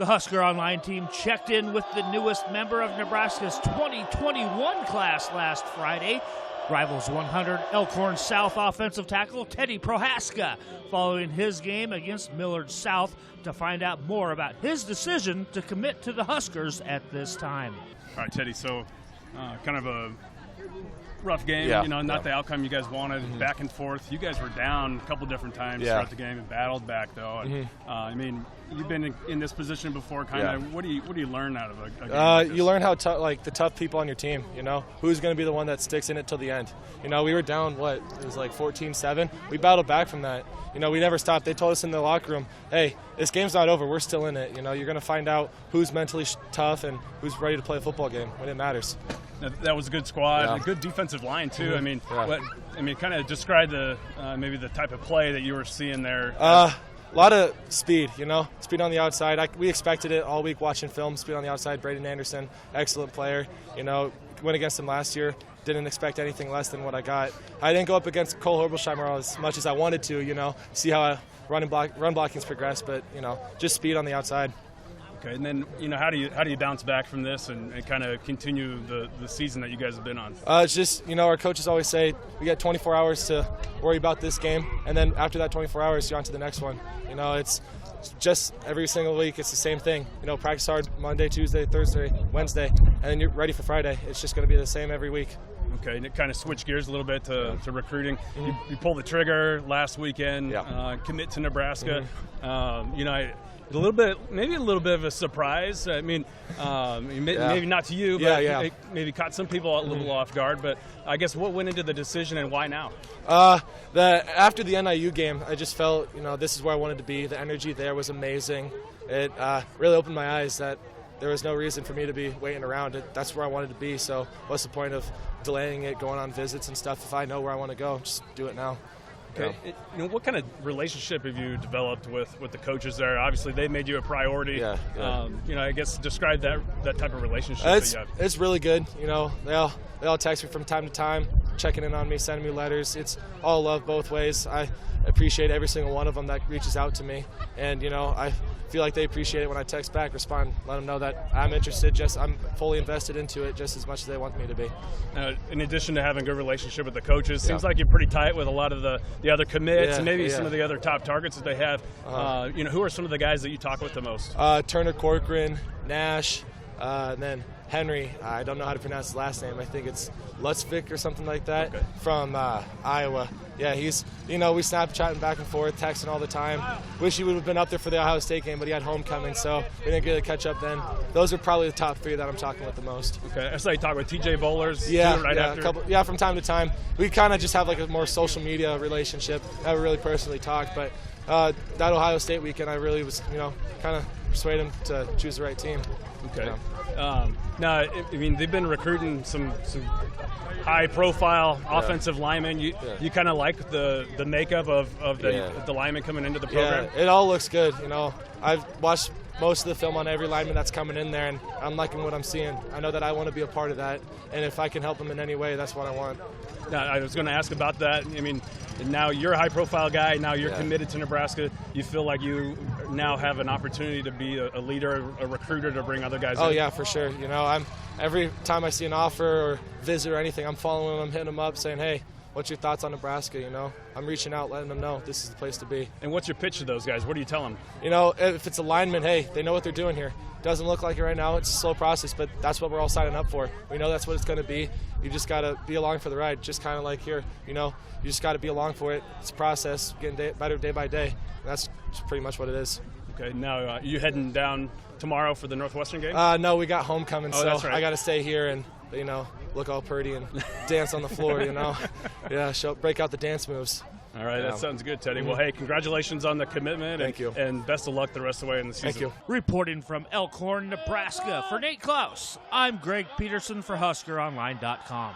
The Husker Online Team checked in with the newest member of Nebraska's 2021 class last Friday. Rivals 100 Elkhorn South offensive tackle Teddy Prochazka following his game against Millard South to find out more about his decision to commit to the Huskers at this time. All right, Teddy, so kind of a rough game, not the outcome you guys wanted, back and forth. You guys were down a couple different times throughout the game and battled back, though. And, I mean, you've been in this position before, kind of. What do you learn out of a game like this? You learn how the tough people on your team, who's going to be the one that sticks in it till the end. We were down, it was like 14-7. We battled back from that. We never stopped. They told us in the locker room, hey, this game's not over. We're still in it. You're going to find out who's mentally tough and who's ready to play a football game when it matters. That was a good squad, a good defensive line too. I mean, kind of describe the maybe the type of play that you were seeing there. A lot of speed, speed on the outside. We expected it all week watching film. Speed on the outside. Braden Anderson, excellent player. Went against him last year. Didn't expect anything less than what I got. I didn't go up against Cole Horblesheimer as much as I wanted to. See how run blocking's progressed, but just speed on the outside. Okay, and then how do you bounce back from this and kind of continue the season that you guys have been on? It's just our coaches always say we got 24 hours to worry about this game, and then after that 24 hours you're on to the next one. It's just every single week it's the same thing. Practice hard Monday, Tuesday, Thursday, Wednesday, and then you're ready for Friday. It's just going to be the same every week. Okay, and it kind of switch gears a little bit to recruiting. You pulled the trigger last weekend, commit to Nebraska. Maybe a little bit of a surprise. I mean, maybe not to you, but it maybe caught some people a little off guard. But I guess what went into the decision and why now? After the NIU game, I just felt, this is where I wanted to be. The energy there was amazing. It really opened my eyes that there was no reason for me to be waiting around. That's where I wanted to be. So what's the point of delaying it, going on visits and stuff? If I know where I want to go, just do it now. Okay. What kind of relationship have you developed with the coaches there? Obviously, they made you a priority. I guess describe that type of relationship that you have. It's really good. They all text me from time to time, checking in on me, sending me letters. It's all love both ways. I appreciate every single one of them that reaches out to me, and I feel like they appreciate it when I text back, respond, let them know that I'm interested. I'm fully invested into it just as much as they want me to be. In addition to having a good relationship with the coaches, seems like you're pretty tight with a lot of the other commits and maybe some of the other top targets that they have. Who are some of the guys that you talk with the most? Turner Corcoran, Nash, and then Henry. I don't know how to pronounce his last name. I think it's Lutzvik or something like that from Iowa. Yeah, he's, we Snapchatting back and forth, texting all the time. Wish he would have been up there for the Ohio State game, but he had homecoming, so we didn't get to catch up then. Those are probably the top three that I'm talking with the most. Okay, I saw you talk with TJ Bowlers. After. From time to time. We kind of just have a more social media relationship. Never really personally talked, but that Ohio State weekend, I really was, kind of persuade him to choose the right team. Okay. Now, they've been recruiting some high-profile offensive linemen. You kind of like the makeup of the linemen coming into the program? Yeah, it all looks good. I've watched most of the film on every lineman that's coming in there, and I'm liking what I'm seeing. I know that I want to be a part of that, and if I can help them in any way, that's what I want. Now, I was going to ask about that. Now you're a high-profile guy. Now you're committed to Nebraska. You feel like you now have an opportunity to be a leader, a recruiter, to bring other guys in? Oh, yeah, for sure. Every time I see an offer or visit or anything, I'm following them, hitting them up, saying, hey, what's your thoughts on Nebraska? I'm reaching out, letting them know this is the place to be. And what's your pitch to those guys? What do you tell them? If it's a lineman, hey, they know what they're doing here. Doesn't look like it right now. It's a slow process, but that's what we're all signing up for. We know that's what it's going to be. You just got to be along for the ride, just kind of like here. You just got to be along for it. It's a process, getting better day by day. And that's pretty much what it is. Okay, now you heading down tomorrow for the Northwestern game? No, we got homecoming, so that's right. I got to stay here and, look all pretty and dance on the floor, break out the dance moves. All right, that sounds good, Teddy. Well, hey, congratulations on the commitment. Thank you. And best of luck the rest of the way in the season. Thank you. Reporting from Elkhorn, Nebraska, for Nate Klaus, I'm Greg Peterson for HuskerOnline.com.